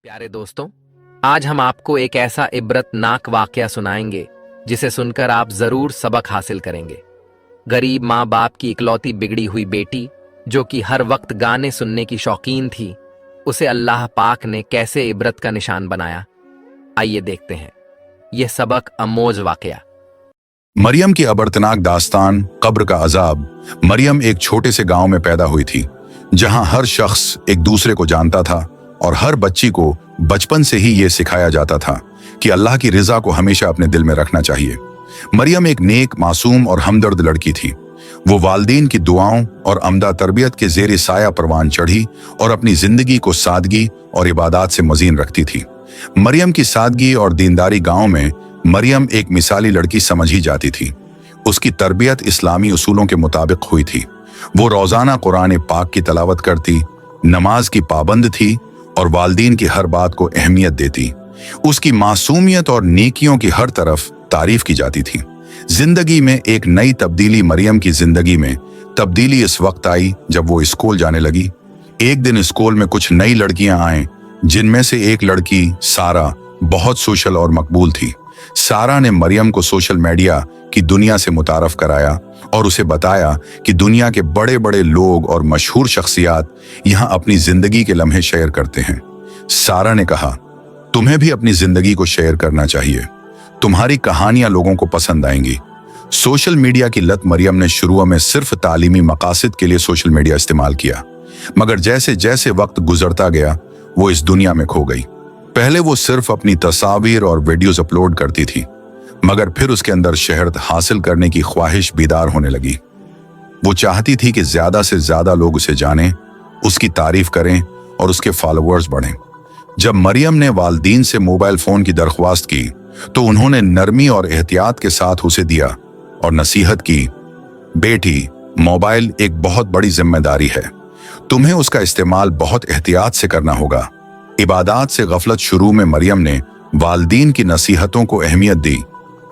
प्यारे दोस्तों, आज हम आपको एक ऐसा इबरतनाक वाकया सुनाएंगे जिसे सुनकर आप जरूर सबक हासिल करेंगे। गरीब माँ बाप की इकलौती बिगड़ी हुई बेटी, जो कि हर वक्त गाने सुनने की शौकीन थी, उसे अल्लाह पाक ने कैसे इबरत का निशान बनाया। आइए देखते हैं यह सबक अमोज वाकया। मरियम की अबरतनाक दास्तान, कब्र का अजाब। मरियम एक छोटे से गांव में पैदा हुई थी, जहां हर शख्स एक दूसरे को जानता था और हर बच्ची को बचपन से ही ये सिखाया जाता था कि अल्लाह की रिजा को हमेशा अपने दिल में रखना चाहिए। मरियम एक नेक, मासूम और हमदर्द लड़की थी। वो वालिदैन की दुआओं और अमदा तरबियत के ज़ेरे साया परवान चढ़ी और अपनी जिंदगी को सादगी और इबादत से मज़ीन रखती थी। मरियम की सादगी और दीनदारी गांव में मरियम एक मिसाली लड़की समझी जाती थी। उसकी तरबियत इस्लामी उसूलों के मुताबिक हुई थी। वो रोज़ाना कुरान पाक की तलावत करती, नमाज की पाबंद थी और वालिदैन की हर बात को अहमियत देती। उसकी मासूमियत और नेकियों की हर तरफ तारीफ की जाती थी। जिंदगी में एक नई तब्दीली। मरियम की जिंदगी में तब्दीली इस वक्त आई जब वो स्कूल जाने लगी। एक दिन स्कूल में कुछ नई लड़कियां आए, जिनमें से एक लड़की सारा बहुत सोशल और मकबूल थी। सारा ने मरियम को सोशल मीडिया की दुनिया से मुतारफ कराया और उसे बताया कि दुनिया के बड़े बड़े लोग और मशहूर शख्सियात यहाँ अपनी जिंदगी के लम्हे शेयर करते हैं। सारा ने कहा, तुम्हें भी अपनी जिंदगी को शेयर करना चाहिए, तुम्हारी कहानियां लोगों को पसंद आएंगी। सोशल मीडिया की लत मरियम ने शुरू में सिर्फ तालीमी मकासद के लिए सोशल मीडिया इस्तेमाल किया, मगर जैसे जैसे वक्त गुजरता गया वो इस दुनिया में खो गई। पहले वो सिर्फ अपनी तस्वीर और वीडियोस अपलोड करती थी, मगर फिर उसके अंदर शहरत हासिल करने की ख्वाहिश बेदार होने लगी। वो चाहती थी कि ज्यादा से ज्यादा लोग उसे जानें, उसकी तारीफ करें और उसके फॉलोअर्स बढ़ें। जब मरियम ने वालिदैन से मोबाइल फोन की दरख्वास्त की तो उन्होंने नरमी और एहतियात के साथ उसे दिया और नसीहत की, बेटी, मोबाइल एक बहुत बड़ी जिम्मेदारी है, तुम्हें उसका इस्तेमाल बहुत एहतियात से करना होगा। इबादत से गफलत। शुरू में मरियम ने वालिदैन की नसीहतों को अहमियत दी,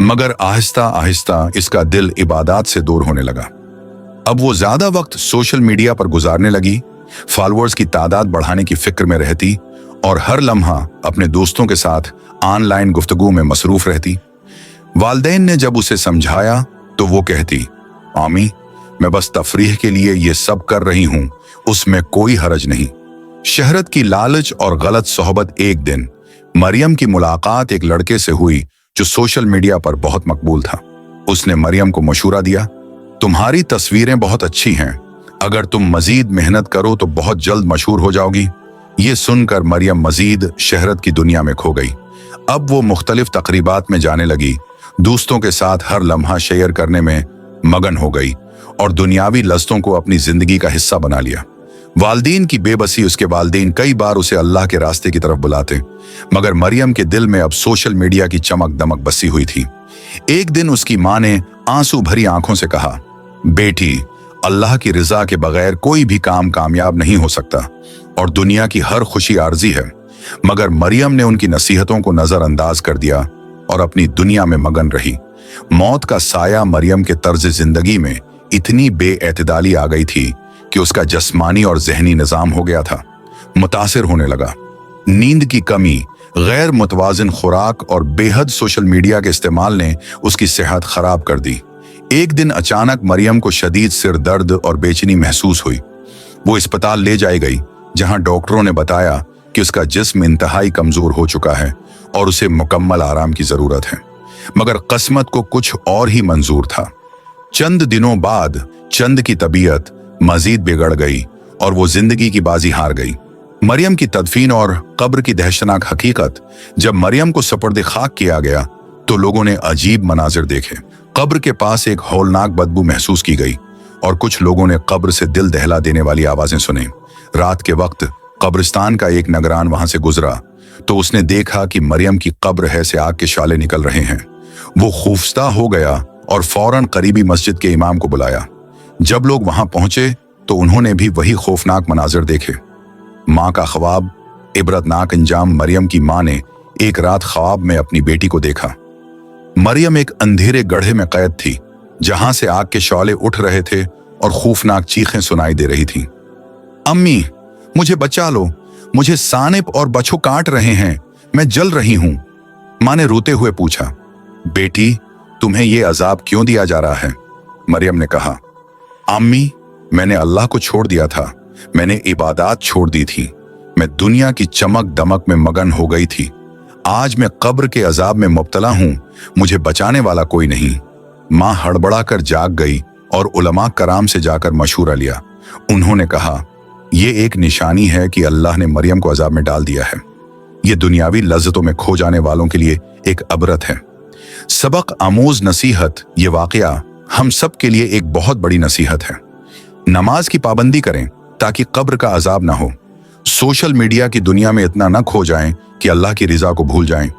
मगर आहिस्ता आहिस्ता इसका दिल इबादत से दूर होने लगा। अब वो ज्यादा वक्त सोशल मीडिया पर गुजारने लगी, फॉलोअर्स की तादाद बढ़ाने की फिक्र में रहती और हर लम्हा अपने दोस्तों के साथ ऑनलाइन गुफ्तगू में मसरूफ रहती। वालिदैन ने जब उसे समझाया तो वो कहती, आमी, मैं बस तफरीह के लिए ये सब कर रही हूं, उसमें कोई हरज नहीं। शहरत की लालच और गलत सोहबत। एक दिन मरियम की मुलाकात एक लड़के से हुई जो सोशल मीडिया पर बहुत मकबूल था। उसने मरियम को मशूरा दिया, तुम्हारी तस्वीरें बहुत अच्छी हैं, अगर तुम मजीद मेहनत करो तो बहुत जल्द मशहूर हो जाओगी। ये सुनकर मरियम मजीद शहरत की दुनिया में खो गई। अब वो मुख्तलिफ तकरीबात में जाने लगी, दोस्तों के साथ हर लम्हा शेयर करने में मगन हो गई और दुनियावी लज्जतों को अपनी जिंदगी का हिस्सा बना लिया। वालिदैन की बेबसी। उसके वालिदैन कई बार उसे अल्लाह के रास्ते की तरफ बुलाते, मगर मरियम के दिल में अब सोशल मीडिया की चमक दमक बसी हुई थी। एक दिन उसकी माँ ने आंसू भरी आंखों से कहा, बेटी, अल्लाह की रिजा के बगैर कोई भी काम कामयाब नहीं हो सकता और दुनिया की हर खुशी आर्जी है। मगर मरियम ने उनकी नसीहतों को नजरअंदाज कर दिया और अपनी दुनिया में मगन रही। मौत का साया मरियम के तर्ज जिंदगी में इतनी बेएतदाली आ गई थी कि उसका जिस्मानी और जहनी निजाम हो गया था, मुतासिर होने लगा। नींद की कमी, गैर मुतवाजिन खुराक और बेहद सोशल मीडिया के इस्तेमाल ने उसकी सेहत खराब कर दी। एक दिन अचानक मरियम को शदीद सिर दर्द और बेचैनी महसूस हुई। वो अस्पताल ले जाई गई, जहां डॉक्टरों ने बताया कि उसका जिस्म इंतहाई कमजोर हो चुका है और उसे मुकम्मल आराम की जरूरत है। मगर किस्मत को कुछ और ही मंजूर था। चंद दिनों बाद चंद की तबीयत मजीद बिगड़ गई और वो जिंदगी की बाजी हार गई। मरियम की तदफीन और कब्र की दहशतनाक हकीकत। जब मरियम को सपर्द खाक किया गया तो लोगों ने अजीब मनाजिर देखे। कब्र के पास एक हौलनाक बदबू महसूस की गई और कुछ लोगों ने कब्र से दिल दहला देने वाली आवाजें सुनी। रात के वक्त कब्रिस्तान का एक निगरान वहां से गुजरा तो उसने देखा कि मरियम की कब्र है से आग के शाले निकल रहे हैं। वो खौफजदा हो गया और फौरन करीबी मस्जिद के इमाम को बुलाया। जब लोग वहां पहुंचे तो उन्होंने भी वही खौफनाक मनाजिर देखे। माँ का ख्वाब, इबरतनाक अंजाम। मरियम की माँ ने एक रात ख्वाब में अपनी बेटी को देखा। मरियम एक अंधेरे गड्ढे में कैद थी, जहां से आग के शौले उठ रहे थे और खौफनाक चीखें सुनाई दे रही थी। अम्मी, मुझे बचा लो, मुझे सानिप और बच्चों काट रहे हैं, मैं जल रही हूं। माँ ने रोते हुए पूछा, बेटी तुम्हें ये अजाब क्यों दिया जा रहा है? मरियम ने कहा, अम्मी मैंने अल्लाह को छोड़ दिया था, मैंने इबादत छोड़ दी थी, मैं दुनिया की चमक दमक में मगन हो गई थी। आज मैं कब्र के अजाब में मुब्तला हूं, मुझे बचाने वाला कोई नहीं। माँ हड़बड़ा कर जाग गई और उलमा कराम से जाकर मशूरा लिया। उन्होंने कहा, यह एक निशानी है कि अल्लाह ने मरियम को अजाब में डाल दिया है। ये दुनियावी लज्जतों में खो जाने वालों के लिए एक अबरत है, सबक आमोज नसीहत। ये वाकया हम सब के लिए एक बहुत बड़ी नसीहत है। नमाज की पाबंदी करें ताकि कब्र का अजाब ना हो। सोशल मीडिया की दुनिया में इतना न खो जाएं कि अल्लाह की रिजा को भूल जाएं।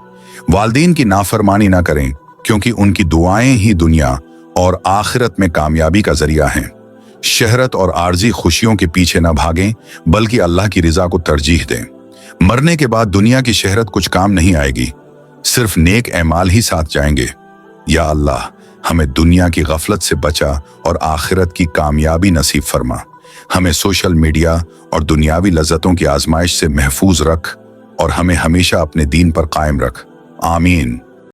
वालिदैन की नाफरमानी ना करें क्योंकि उनकी दुआएं ही दुनिया और आखिरत में कामयाबी का जरिया हैं। शहरत और आर्जी खुशियों के पीछे न भागें बल्कि अल्लाह की रिजा को तरजीह दें। मरने के बाद दुनिया की शहरत कुछ काम नहीं आएगी, सिर्फ नेक एमाल ही साथ जाएंगे। या अल्लाह हमें दुनिया की गफलत से बचा और आखिरत की कामयाबी नसीब फरमा। हमें सोशल मीडिया और दुनियावी लज्जतों की आजमाइश से महफूज रख और हमें हमेशा अपने दीन पर कायम रख। आमीन।